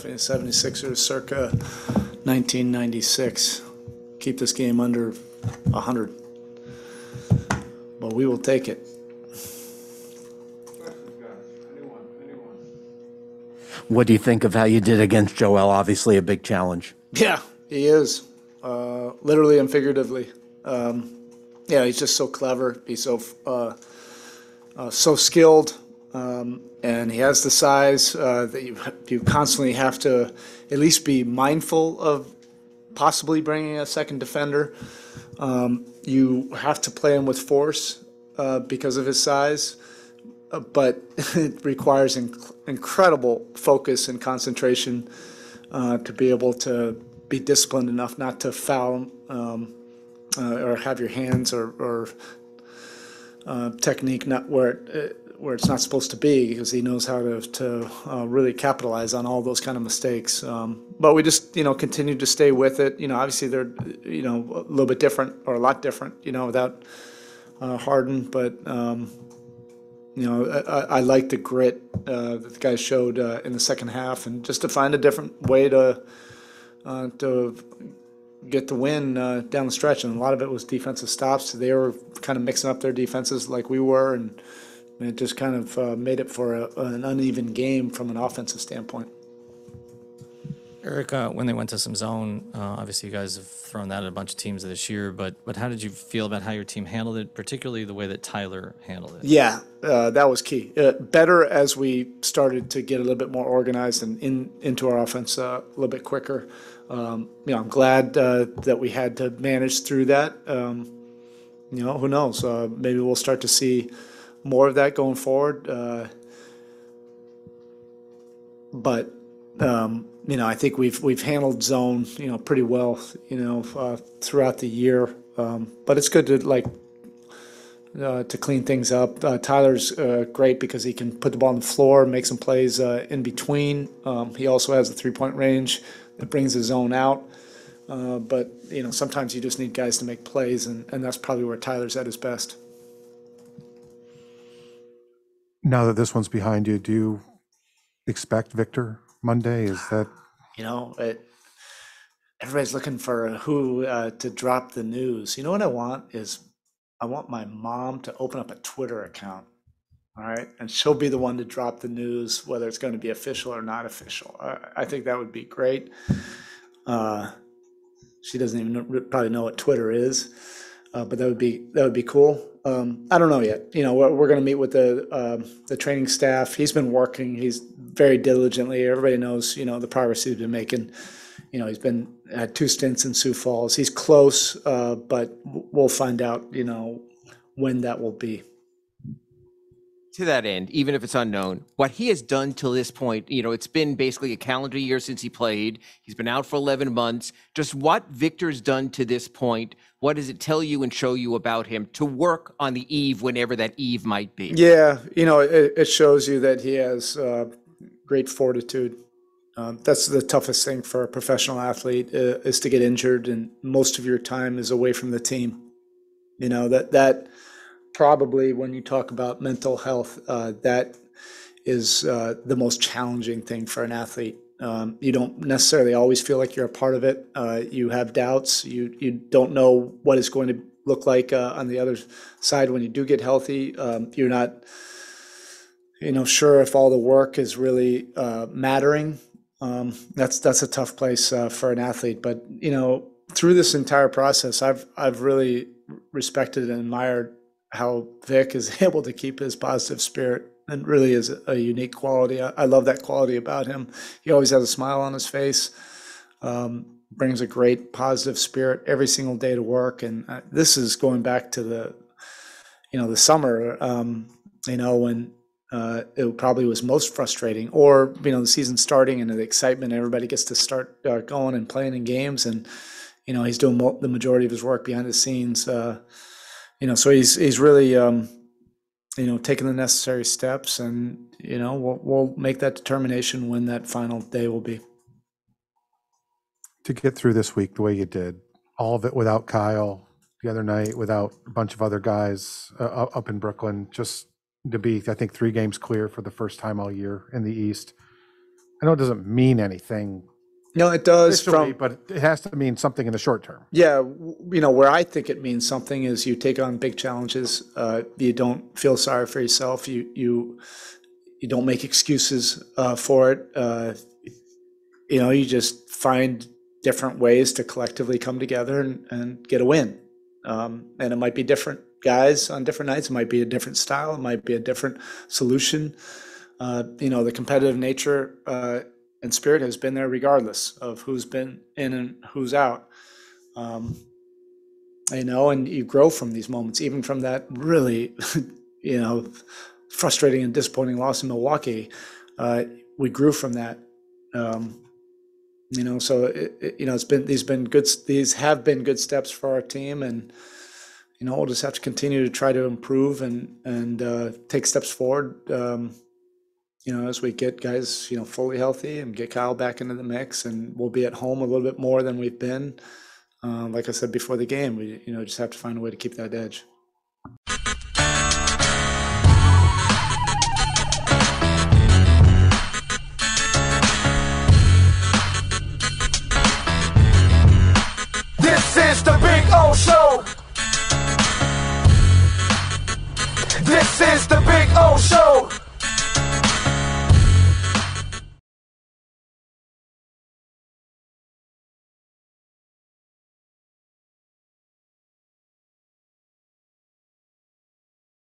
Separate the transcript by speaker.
Speaker 1: 76ers circa 1996. Keep this game under 100. But we will take it.
Speaker 2: What do you think of how you did against Joel? Obviously a big challenge.
Speaker 1: Yeah, he is. Literally and figuratively. Yeah, he's just so clever. He's so skilled. And he has the size that you constantly have to at least be mindful of possibly bringing a second defender. You have to play him with force because of his size, but it requires incredible focus and concentration to be able to be disciplined enough not to foul or have your hands or technique not where it's not supposed to be, because he knows how to really capitalize on all those kind of mistakes. But we just continue to stay with it. Obviously they're a little bit different, or a lot different, without Harden. But I like the grit that the guys showed in the second half, and just to find a different way to get the win down the stretch. And a lot of it was defensive stops. They were kind of mixing up their defenses like we were, and it just kind of made it for an uneven game from an offensive standpoint.
Speaker 3: Erik, when they went to some zone, obviously you guys have thrown that at a bunch of teams this year, but how did you feel about how your team handled it, particularly the way that Tyler handled it?
Speaker 1: Yeah, that was key. Better as we started to get a little bit more organized and into our offense a little bit quicker. I'm glad that we had to manage through that. Who knows? Maybe we'll start to see more of that going forward. But I think we've handled zone, pretty well, throughout the year. But it's good to clean things up. Tyler's great because he can put the ball on the floor, make some plays in between. He also has a three-point range that brings the zone out. But sometimes you just need guys to make plays, and that's probably where Tyler's at his best.
Speaker 4: Now that this one's behind you, do you expect Victor Monday? Is that
Speaker 1: everybody's looking for who to drop the news. You know what I want is I want my mom to open up a Twitter account. All right, and she'll be the one to drop the news, whether it's going to be official or not official. I think that would be great. She doesn't even probably know what Twitter is, but that would be cool. I don't know yet. We're going to meet with the training staff. He's been working. He's very diligently. Everybody knows, the progress he's been making. He's been at 2 stints in Sioux Falls. He's close, but we'll find out, when that will be.
Speaker 5: To that end, even if it's unknown, what he has done till this point, it's been basically a calendar year since he played. He's been out for 11 months. Just what Victor's done to this point, what does it tell you and show you about him to work on the eve, whenever that eve might be?
Speaker 1: Yeah, it shows you that he has great fortitude. That's the toughest thing for a professional athlete, is to get injured, and most of your time is away from the team. That probably, when you talk about mental health, that is the most challenging thing for an athlete. You don't necessarily always feel like you're a part of it. You have doubts. You don't know what it's going to look like on the other side when you do get healthy. You're not, sure if all the work is really mattering. That's a tough place for an athlete. But through this entire process, I've really respected and admired how Vic is able to keep his positive spirit, and really is a unique quality. I love that quality about him. He always has a smile on his face, brings a great positive spirit every single day to work. And this is going back to the summer, when it probably was most frustrating, or, the season starting and the excitement, everybody gets to start going and playing in games. And, he's doing the majority of his work behind the scenes. So he's really, taking the necessary steps, and, we'll make that determination when that final day will be.
Speaker 4: to get through this week the way you did, all of it without Kyle the other night, without a bunch of other guys up in Brooklyn, just to be, I think, 3 games clear for the first time all year in the East. I know it doesn't mean anything
Speaker 1: No, it does
Speaker 4: officially,
Speaker 1: from,
Speaker 4: but it has to mean something in the short term.
Speaker 1: yeah, where I think it means something is you take on big challenges. You don't feel sorry for yourself. You don't make excuses for it. You just find different ways to collectively come together and get a win. And it might be different guys on different nights. It might be a different style. It might be a different solution. The competitive nature and spirit has been there regardless of who's been in and who's out. And you grow from these moments, even from that really, frustrating and disappointing loss in Milwaukee. We grew from that. So these have been good steps for our team, and we'll just have to continue to try to improve and take steps forward. As we get guys, fully healthy and get Kyle back into the mix, and we'll be at home a little bit more than we've been. Like I said before the game, we just have to find a way to keep that edge.
Speaker 6: This is the Big O Show. This is the Big O Show.